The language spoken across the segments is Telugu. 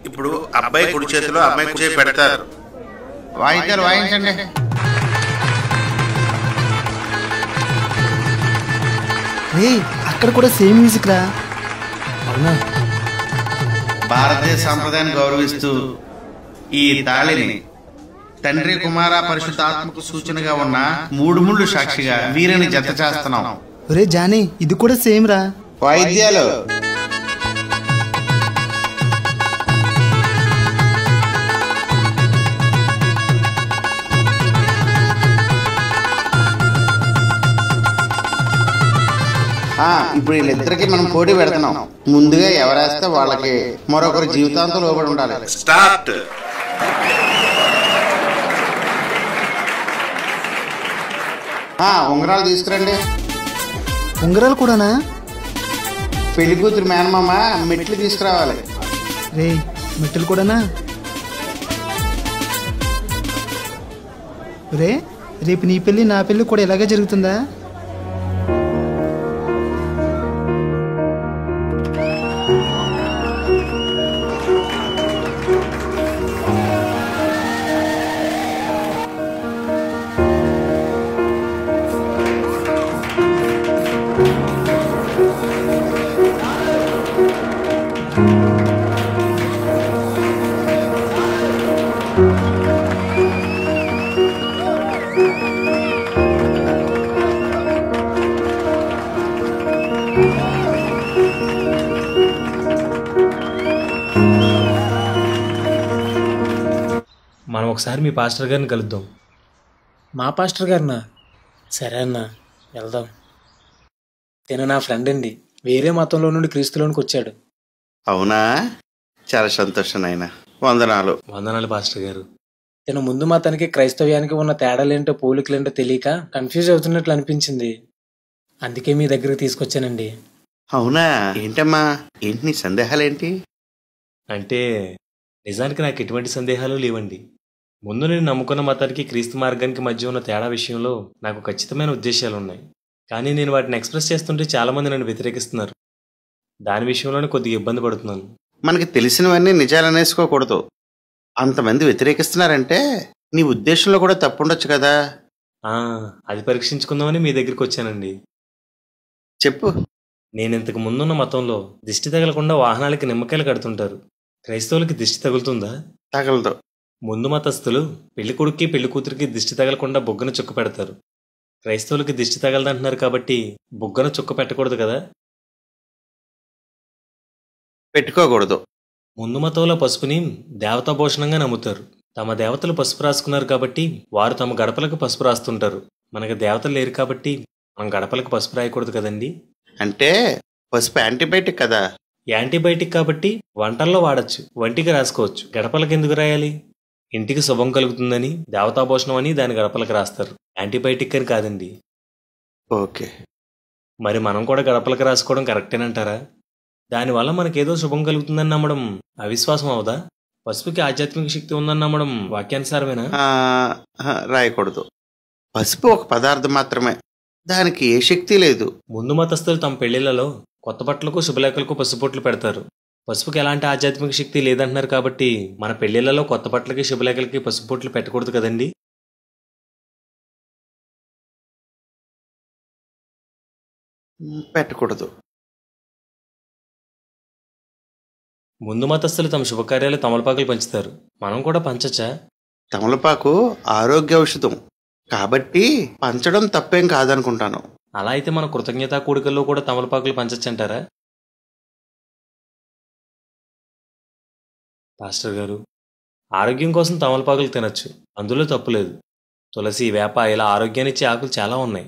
ఇప్పుడు అబ్బాయి కుడి చేతిలో అమ్మాయి కుడి చేయి పెడతారు. వాయిద్యాలు వాయించండి. అక్కడ కూడా సేమ్ మ్యూజిక్ రా. అవునా? భారతదేశ సంప్రదాయాన్ని గౌరవిస్తూ ఈ తాళిని తండ్రి కుమార పరిశుద్ధాత్మకు సూచనగా ఉన్న మూడు ముళ్ళు సాక్షిగా వీరిని జత చేస్తున్నాం. ఒరే జానీ, ఇది కూడా సేమ్ రా. వాయిద్యాలు. ఇప్పుడు వీళ్ళిద్దరికి మనం పోటీ పెడుతున్నాం. ముందుగా ఎవరేస్తే వాళ్ళకి మరొకరు జీవితాంతం లోబడి ఉండాలి. స్టార్ట్. ఉంగరాలు తీసుకురండి. ఉంగరాలు కూడానా? పెళ్లి కూతురు మేనమామ మెట్లు తీసుకురావాలి. రే, మెట్లు కూడానా? రే, రేపు నీ పెళ్ళి నా పెళ్ళి కూడా ఇలాగే జరుగుతుందా? మనం ఒకసారి మీ పాస్టర్ గారిని కలుద్దాం. మా పాస్టర్ గారినా? సరే అన్న, వెళ్దాం. తిన నా ఫ్రెండ్ అండి, వేరే మతంలో నుండి క్రీస్తులోనికి వచ్చాడు. అవునా? చాలా సంతోషం నాయనా. వందనాలు. వందనాలు పాస్టర్ గారు. తిన ముందు మతానికి క్రైస్తవ్యానికి ఉన్న తేడాలేంటో పోలికలేంటో తెలియక కన్ఫ్యూజ్ అవుతున్నట్లు అనిపించింది. అందుకే మీ దగ్గరికి తీసుకొచ్చానండి. అవునా? ఏంటమ్మా, ఏంటి నీ సందేహాలేంటి? అంటే నిజానికి నాకు ఎటువంటి సందేహాలు లేవండి. ముందు నేను నమ్ముకున్న మతానికి క్రీస్తు మార్గానికి మధ్య ఉన్న తేడా విషయంలో నాకు ఖచ్చితమైన ఉద్దేశాలు ఉన్నాయి. కానీ నేను వాటిని ఎక్స్ప్రెస్ చేస్తుంటే చాలామంది నన్ను వ్యతిరేకిస్తున్నారు. దాని విషయంలోనే కొద్దిగా ఇబ్బంది పడుతున్నాను. మనకి తెలిసినవన్నీ నిజాలు అనేసుకోకూడదు. అంతమంది వ్యతిరేకిస్తున్నారంటే నీ ఉద్దేశంలో కూడా తప్పుండొచ్చు కదా. అది పరీక్షించుకుందామని మీ దగ్గరికి వచ్చానండి. చెప్పు. నేను ఇంతకు ముందున్న మతంలో దిష్టి తగలకుండా వాహనాలకి నిమ్మకాయలు కడుతుంటారు. క్రైస్తవులకి దిష్టి తగులుతుందా? తగలదు. ముందు మతస్థులు పెళ్లి కొడుక్కి పెళ్లి కూతురికి దిష్టి తగలకుండా బొగ్గన చుక్క పెడతారు. క్రైస్తవులకి దిష్టి తగలదంటున్నారు కాబట్టి బొగ్గన చుక్క పెట్టకూడదు కదా? పెట్టుకోకూడదు. ముందు మతంలో పసుపుని దేవతాభూషణంగా నమ్ముతారు. తమ దేవతలు పసుపు రాసుకున్నారు కాబట్టి వారు తమ గడపలకు పసుపు రాస్తుంటారు. మనకు దేవతలు లేరు కాబట్టి మనం గడపలకు పసుపు రాయకూడదు కదండి. అంటే పసుపు యాంటీబయాటిక్ కదా. యాంటీబయాటిక్ కాబట్టి వంటల్లో వాడచ్చు, వంటికి రాసుకోవచ్చు. గడపలకు ఎందుకు రాయాలి? ఇంటికి శుభం కలుగుతుందని, దేవతాభూషణం అని దాని గడపలకు రాస్తారు, యాంటీబయాటిక్ అని కాదండి. ఓకే. మరి మనం కూడా గడపలకు రాసుకోవడం కరెక్టేనంటారా? దానివల్ల మనకేదో శుభం కలుగుతుందని నమ్మడం అవిశ్వాసం అవుదా? పసుపుకి ఆధ్యాత్మిక శక్తి ఉందని నమ్మడం వాక్యానుసారమేనా? రాయకూడదు. పసుపు ఒక పదార్థం మాత్రమే, దానికి ఏ శక్తి లేదు. ముందు మతస్థులు తమ పెళ్లిళ్లలో కొత్త బట్టలకు శుభలేఖలకు పసుపొట్లు పెడతారు. పసుపుకి ఎలాంటి ఆధ్యాత్మిక శక్తి లేదంటున్నారు కాబట్టి మన పెళ్లిళ్లలో కొత్త బట్టలకి శుభలేఖలకి పసుపొట్లు పెట్టకూడదు కదండి. పెట్టకూడదు. ముందు మతస్థులు తమ శుభకార్యాలు తమలపాకులు పంచుతారు. మనం కూడా పంచచ్చా? తమలపాకు ఆరోగ్య ఔషధం కాబట్టి పంచడం తప్పేం కాదనుకుంటాను. అలా అయితే మన కృతజ్ఞతా కూడికల్లో కూడా తమలపాకులు పంచచ్చంటారా? పాస్టర్ గారు, ఆరోగ్యం కోసం తమలపాకులు తినచ్చు, అందులో తప్పులేదు. తులసి, వేప ఇలా ఆరోగ్యాన్నిచ్చే ఆకులు చాలా ఉన్నాయి.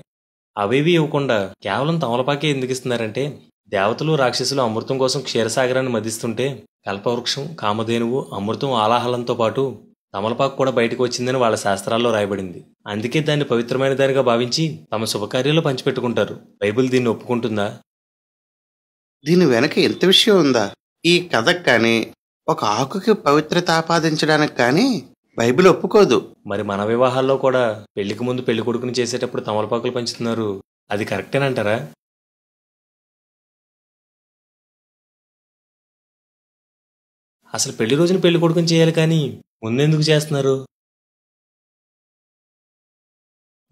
అవేవి ఇవ్వకుండా కేవలం తమలపాకే ఎందుకు ఇస్తున్నారంటే, దేవతలు రాక్షసులు అమృతం కోసం క్షీరసాగరాన్ని మదిస్తుంటే కల్పవృక్షం, కామధేనువు, అమృతం, ఆలాహలంతో పాటు తమలపాకు కూడా బయటకు వచ్చిందని వాళ్ళ శాస్త్రాల్లో రాయబడింది. అందుకే దాన్ని పవిత్రమైన దానిగా భావించి తమ శుభకార్యాలు పంచిపెట్టుకుంటారు. బైబిల్ దీన్ని ఒప్పుకుంటుందా? దీని వెనక ఎంత విషయం ఉందా? ఈ కథకు కానీ ఒక ఆకుకి పవిత్రత ఆపాదించడానికి కానీ బైబిల్ ఒప్పుకోదు. మరి మన వివాహాల్లో కూడా పెళ్లికి ముందు పెళ్లి కొడుకుని చేసేటప్పుడు తమలపాకులు పంచుతున్నారు, అది కరెక్టేనంటారా? అసలు పెళ్లి రోజున పెళ్లి కొడుకుని చేయాలి కానీ ముందెందుకు చేస్తున్నారు?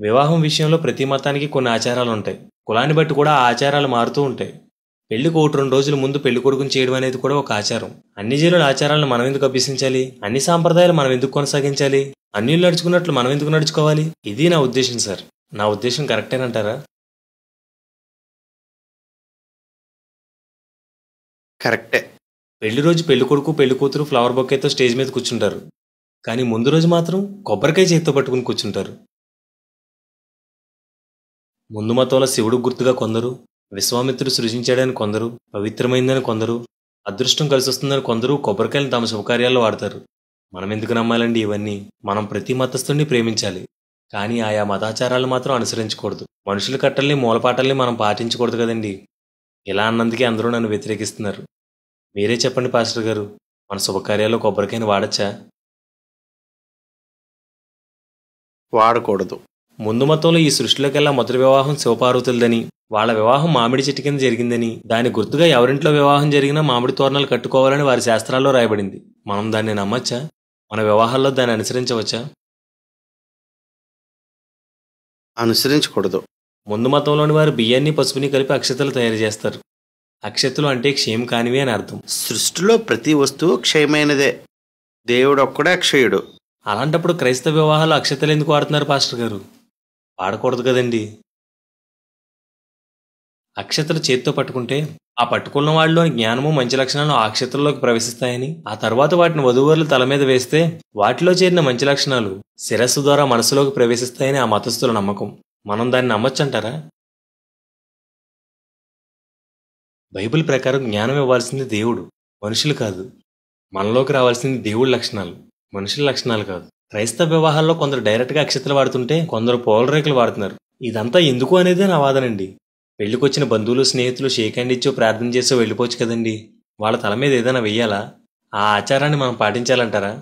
వివాహం విషయంలో ప్రతి మతానికి కొన్ని ఆచారాలు ఉంటాయి. కులాన్ని బట్టి కూడా ఆ ఆచారాలు మారుతూ ఉంటాయి. పెళ్లికి 1-2 రోజుల ముందు పెళ్లి కొడుకుని చేయడం అనేది కూడా ఒక ఆచారం. అన్ని జీవుల ఆచారాలను మనం ఎందుకు అభ్యసించాలి? అన్ని సాంప్రదాయాలు మనం ఎందుకు కొనసాగించాలి? అన్యులు నడుచుకున్నట్లు మనం ఎందుకు నడుచుకోవాలి? ఇది నా ఉద్దేశం సార్. నా ఉద్దేశం కరెక్టేనంటారా? కరెక్టే. పెళ్లి రోజు పెళ్లి కొడుకు పెళ్లి కూతురు ఫ్లవర్ బొకేతో స్టేజ్ మీద కూర్చుంటారు. కానీ ముందు రోజు మాత్రం కొబ్బరికాయ చేతితో పట్టుకుని కూర్చుంటారు. ముందు మతంలో శివుడు గుర్తుగా కొందరు, విశ్వామిత్రుడు సృజించాడని కొందరు, పవిత్రమైందని కొందరు, అదృష్టం కలిసి వస్తుందని కొందరు కొబ్బరికాయలను తమ శుభకార్యాల్లో వాడతారు. మనం ఎందుకు నమ్మాలండి ఇవన్నీ? మనం ప్రతి మతస్థుడిని ప్రేమించాలి, కానీ ఆయా మతాచారాలు మాత్రం అనుసరించకూడదు. మనుషుల కట్టల్ని మూలపాటల్ని మనం పాటించకూడదు కదండి. ఇలా అన్నందుకే అందరూ నన్ను వ్యతిరేకిస్తున్నారు. మీరే చెప్పండి పాస్టర్ గారు, మన శుభకార్యాల్లో కొబ్బరికాయని వాడచ్చా? వాడకూడదు. ముందు మతంలో ఈ సృష్టిలోకెల్లా మొదటి వివాహం శివపార్వతులదని, వాళ్ళ వివాహం మామిడి చెట్టు కింద జరిగిందని, దాని గుర్తుగా ఎవరింట్లో వివాహం జరిగినా మామిడి తోరణాలు కట్టుకోవాలని వారి శాస్త్రాల్లో రాయబడింది. మనం దాన్ని నమ్మచ్చా? మన వివాహాల్లో దాన్ని అనుసరించవచ్చా? అనుసరించకూడదు. ముందు మతంలోని వారు బియ్యాన్ని పసుపుని కలిపి అక్షతలు తయారు చేస్తారు. అక్షతలు అంటే క్షయం కానివి అని అర్థం. సృష్టిలో ప్రతి వస్తువు క్షయమైనదే. దేవుడు ఒక్కడే అక్షయుడు. అలాంటప్పుడు క్రైస్తవ వివాహాలు అక్షతలు ఎందుకు వాడుతున్నారు పాస్టర్ గారు? వాడకూడదు కదండి. అక్షతలు చేతితో పట్టుకుంటే ఆ పట్టుకున్న వాళ్ళలోని జ్ఞానము మంచి లక్షణాలు ఆ అక్షతల్లోకి ప్రవేశిస్తాయని, ఆ తర్వాత వాటిని వధూవరులు తల మీద వేస్తే వాటిలో చేరిన మంచి లక్షణాలు శిరస్సు ద్వారా మనసులోకి ప్రవేశిస్తాయని ఆ మతస్థుల నమ్మకం. మనం దాన్ని నమ్మొచ్చంటారా? బైబిల్ ప్రకారం జ్ఞానం ఇవ్వాల్సింది దేవుడు, మనుషులు కాదు. మనలోకి రావాల్సింది దేవుడి లక్షణాలు, మనుషుల లక్షణాలు కాదు. క్రైస్తవ వివాహాల్లో కొందరు డైరెక్ట్గా అక్షతలు వాడుతుంటే కొందరు పూల రేకులు వాడుతున్నారు. ఇదంతా ఎందుకు అనేదే నా వాదనండి. పెళ్లికొచ్చిన బంధువులు స్నేహితులు షేక్ హ్యాండ్ ఇచ్చో ప్రార్థన చేసో వెళ్ళిపోవచ్చు కదండి. వాళ్ళ తల మీద ఏదైనా వెయ్యాలా? ఆ ఆచారాన్ని మనం పాటించాలంటారా?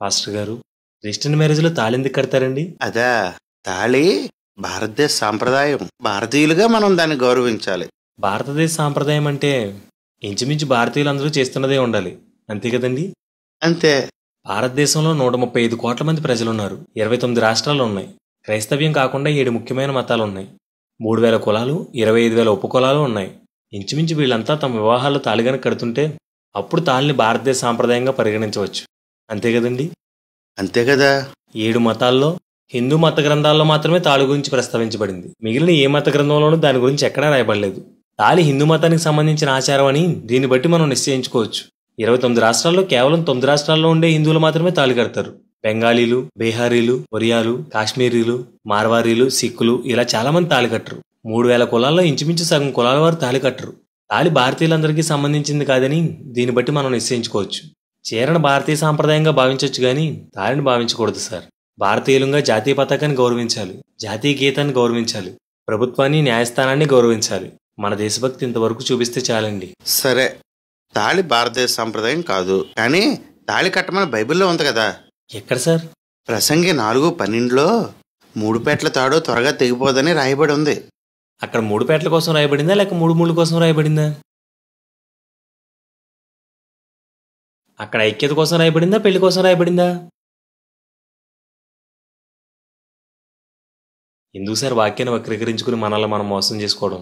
పాస్టర్ గారు, క్రిస్టియన్ మ్యారేజ్లో తాళి ఎందుకు కడతారండి? అదా, తాళి భారతదేశ సాంప్రదాయం. భారతీయులుగా మనం దాన్ని గౌరవించాలి. భారతదేశ సాంప్రదాయం అంటే ఇంచుమించు భారతీయులందరూ చేస్తున్నదే ఉండాలి, అంతే కదండి? అంతే. భారతదేశంలో 135 కోట్ల మంది ప్రజలున్నారు. 29 రాష్ట్రాలు ఉన్నాయి. క్రైస్తవ్యం కాకుండా 7 ముఖ్యమైన మతాలు ఉన్నాయి. 3000 కులాలు, 25,000 ఉపకులాలు ఉన్నాయి. ఇంచుమించు వీళ్ళంతా తమ వివాహాల్లో తాళిగనక కడుతుంటే అప్పుడు తాళిని భారతదేశ సాంప్రదాయంగా పరిగణించవచ్చు, అంతే కదండి? అంతే కదా. 7 మతాల్లో హిందూ మత గ్రంథాల్లో మాత్రమే తాళి గురించి ప్రస్తావించబడింది. మిగిలిన ఏ మత గ్రంథంలోనూ దాని గురించి ఎక్కడా రాయబడలేదు. తాళి హిందూ మతానికి సంబంధించిన ఆచారం అని దీన్ని బట్టి మనం నిశ్చయించుకోవచ్చు. 29 రాష్ట్రాల్లో కేవలం 9 రాష్ట్రాల్లో ఉండే హిందువులు మాత్రమే తాళి కడతారు. బెంగాలీలు, బీహారీలు, ఒరియాలు, కాశ్మీరీలు, మార్వారీలు, సిక్కులు ఇలా చాలా మంది తాళి కట్టరు. 3000 కులాల్లో ఇంచుమించు సగం కులాల వారు తాళి కట్టరు. తాళి భారతీయులందరికీ సంబంధించింది కాదని దీన్ని బట్టి మనం నిశ్చయించుకోవచ్చు. చీరను భారతీయ సాంప్రదాయంగా భావించవచ్చు కానీ తాళిని భావించకూడదు సార్. భారతీయులుగా జాతీయ పతాకాన్ని గౌరవించాలి, జాతీయ గీతాన్ని గౌరవించాలి, ప్రభుత్వాన్ని న్యాయస్థానాన్ని గౌరవించాలి. మన దేశభక్తి ఇంతవరకు చూపిస్తే చాలండి. సరే, తాళి భారతదేశ సాంప్రదాయం కాదు, కానీ తాళి కట్టమని బైబిల్లో ఉంది కదా. ఎక్కడ సార్? ప్రసంగి 4:12లో 3 పేట్ల తాడు త్వరగా తెగిపోదని రాయబడి ఉంది. అక్కడ 3 పేట్ల కోసం రాయబడిందా లేక 3 ముళ్ళు కోసం రాయబడిందా? అక్కడ ఐక్యత కోసం రాయబడిందా, పెళ్లి కోసం రాయబడిందా? ఎందుకు సార్ వాక్యాన్ని వక్రీకరించుకుని మనల్ని మనం మోసం చేసుకోవడం?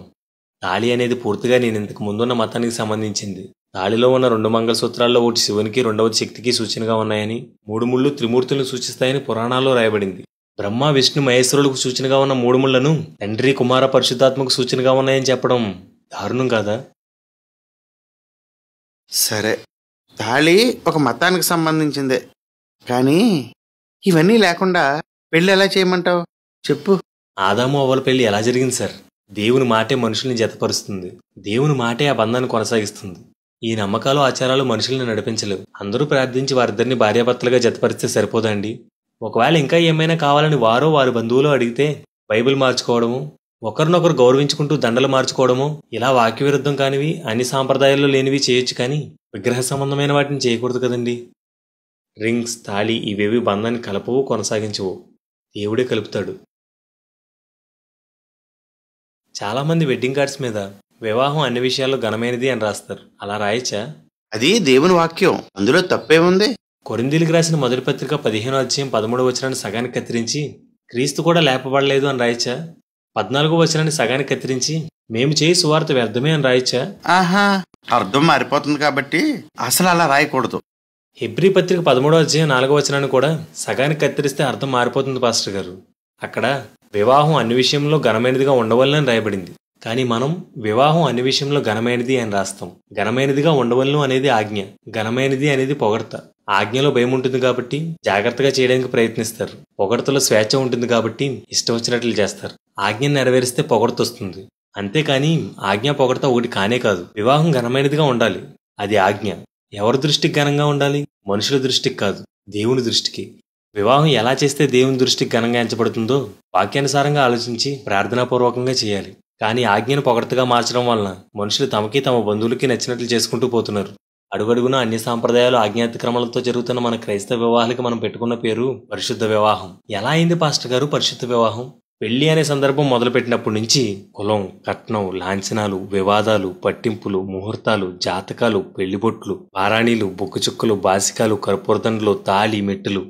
తాళి అనేది పూర్తిగా నేను ఇంతకు ముందున్న మతానికి సంబంధించింది. తాళిలో ఉన్న 2 మంగళసూత్రాల్లో ఒకటి శివునికి, రెండవది శక్తికి సూచనగా ఉన్నాయని, 3 ముళ్ళు త్రిమూర్తులను సూచిస్తాయని పురాణాల్లో రాయబడింది. బ్రహ్మ, విష్ణు, మహేశ్వరులకు సూచనగా ఉన్న 3 ముళ్లను తండ్రి, కుమార, పరిశుద్ధాత్మకు సూచనగా ఉన్నాయని చెప్పడం దారుణం కాదా? సరే, తాళి ఒక మతానికి సంబంధించిందే, కానీ ఇవన్నీ లేకుండా పెళ్ళి ఎలా చేయమంటావు చెప్పు. ఆదాము అవ్వల పెళ్లి ఎలా జరిగింది సార్? దేవుని మాటే మనుషుల్ని జతపరుస్తుంది. దేవుని మాటే ఆ బంధాన్ని కొనసాగిస్తుంది. ఈ నమ్మకాలు, ఆచారాలు మనుషుల్ని నడిపించలేవు. అందరూ ప్రార్థించి వారిద్దరిని భార్యాభర్తలుగా జతపరిస్తే సరిపోదండి. ఒకవేళ ఇంకా ఏమైనా కావాలని వారో వారి బంధువులు అడిగితే బైబిల్ మార్చుకోవడము, ఒకరినొకరు గౌరవించుకుంటూ దండలు మార్చుకోవడము, ఇలా వాక్య విరుద్ధం కానివి, అన్ని సాంప్రదాయాల్లో లేనివి చేయొచ్చు, కానీ విగ్రహ సంబంధమైన వాటిని చేయకూడదు కదండి. రింగ్స్, తాళి ఇవేవి బంధాన్ని కలపవు, కొనసాగించవు. దేవుడే కలుపుతాడు. చాలా మంది వెడ్డింగ్ కార్డ్స్ మీద వివాహం అన్ని విషయాల్లో ఘనమైనది అని రాస్తారు. అలా రాయచ్చా? అది దేవుని వాక్యం, అందులో తప్పేముంది? కొరింథీయులకు రాసిన మొదటి పత్రిక 15వ అధ్యాయం 13వ వచనాన్ని సగానికి కత్తిరించి క్రీస్తు కూడా లేపబడలేదు అని రాయచ్చా? 14వ వచనాన్ని సగానికి కత్తిరించి మేము చేయి సువార్త వ్యర్థమే అని రాయచ్చా? ఆహా, అర్థం మారిపోతుంది కాబట్టి అసలు అలా రాయకూడదు. హెబ్రీ పత్రిక 13వ అధ్యాయం 4వ వచనాన్ని కూడా సగానికి కత్తిరిస్తే అర్థం మారిపోతుంది పాస్టర్ గారు. అక్కడ వివాహం అన్ని విషయంలో ఘనమైనదిగా ఉండవలనని రాయబడింది. కానీ మనం వివాహం అన్ని విషయంలో ఘనమైనది అని రాస్తాం. ఘనమైనదిగా ఉండవలను అనేది ఆజ్ఞ, ఘనమైనది అనేది పొగడ్త. ఆజ్ఞలో భయం ఉంటుంది కాబట్టి జాగ్రత్తగా చేయడానికి ప్రయత్నిస్తారు. పొగడ్తలో స్వేచ్ఛ ఉంటుంది కాబట్టి ఇష్టం వచ్చినట్లు చేస్తారు. ఆజ్ఞను నెరవేరిస్తే పొగడ్త వస్తుంది. అంతేకాని ఆజ్ఞ పొగడ్త ఒకటి కానే కాదు. వివాహం ఘనమైనదిగా ఉండాలి, అది ఆజ్ఞ. ఎవరి దృష్టికి ఘనంగా ఉండాలి? మనుషుల దృష్టికి కాదు, దేవుని దృష్టికి. వివాహం ఎలా చేస్తే దేవుని దృష్టికి ఘనంగా ఎంచబడుతుందో వాక్యానుసారంగా ఆలోచించి ప్రార్థనాపూర్వకంగా చేయాలి. కానీ ఆజ్ఞను పొగడ్తగా మార్చడం వలన మనుషులు తమకి తమ బంధువులకి నచ్చినట్లు చేసుకుంటూ పోతున్నారు. అడుగడుగున అన్ని సాంప్రదాయాలు ఆజ్ఞాతిక్రమాలతో జరుగుతున్న మన క్రైస్తవ వివాహాలకి మనం పెట్టుకున్న పేరు పరిశుద్ధ వివాహం. ఎలా అయింది పాస్టర్ గారు పరిశుద్ధ వివాహం? పెళ్లి అనే సందర్భం మొదలుపెట్టినప్పటి నుంచి కులం, కట్నం, లాంఛనాలు, వివాదాలు, పట్టింపులు, ముహూర్తాలు, జాతకాలు, పెళ్లిబొట్లు, పారాణీలు, బొగ్గుచుక్కలు, బాసికాలు, కర్పూరదండలు, తాళి, మెట్టులు,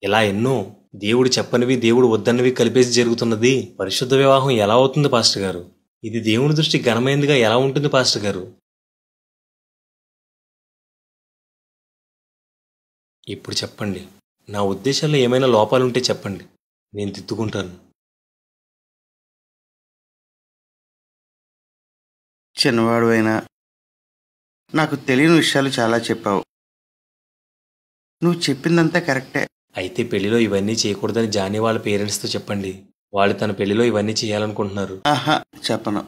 ఇలా ఎన్నో దేవుడు చెప్పనివి దేవుడు వద్దన్నవి కలిపేసి జరుగుతున్నది పరిశుద్ధ వివాహం ఎలా అవుతుంది పాస్టర్ గారు? ఇది దేవుని దృష్టి ఘనమైనదిగా ఎలా ఉంటుంది పాస్టర్ గారు? ఇప్పుడు చెప్పండి. నా ఉద్దేశాల్లో ఏమైనా లోపాలుంటే చెప్పండి, నేను దిద్దుకుంటాను. చిన్నవాడు అయినా నాకు తెలియని విషయాలు చాలా చెప్పావు. నువ్వు చెప్పిందంతా కరెక్టే. అయితే పెళ్లిలో ఇవన్నీ చేయకూడదని జానీ వాళ్ళ పేరెంట్స్తో చెప్పండి. వాళ్ళు తన పెళ్లిలో ఇవన్నీ చేయాలనుకుంటున్నారు. ఆహా, చెప్పను.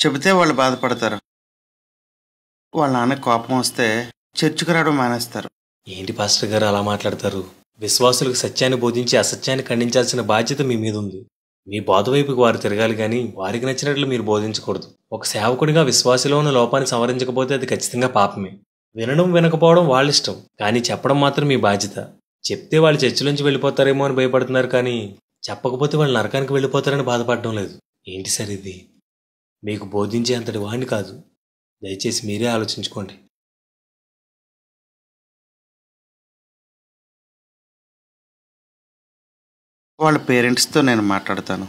చెబితే వాళ్ళు బాధపడతారు. వాళ్ళ నాన్న కోపం వస్తే చర్చికి రావడం మానేస్తారు. ఏంటి పాస్టర్ గారు అలా మాట్లాడతారు? విశ్వాసులకు సత్యాన్ని బోధించి అసత్యాన్ని ఖండించాల్సిన బాధ్యత మీ మీద ఉంది. మీ బోధ వైపుకి వారు తిరగాలి కానీ వారికి నచ్చినట్లు మీరు బోధించకూడదు. ఒక సేవకుడిగా విశ్వాసలో ఉన్న లోపాన్ని సవరించకపోతే అది ఖచ్చితంగా పాపమే. వినడం వినకపోవడం వాళ్ళిష్టం, కానీ చెప్పడం మాత్రం మీ బాధ్యత. చెప్తే వాళ్ళు చర్చిలోంచి వెళ్ళిపోతారేమో అని భయపడుతున్నారు, కానీ చెప్పకపోతే వాళ్ళు నరకానికి వెళ్ళిపోతారని బాధపడడం లేదు. ఏంటి సార్ ఇది? మీకు బోధించే అంతటి వాడిని కాదు. దయచేసి మీరే ఆలోచించుకోండి. వాళ్ళ పేరెంట్స్తో నేను మాట్లాడతాను.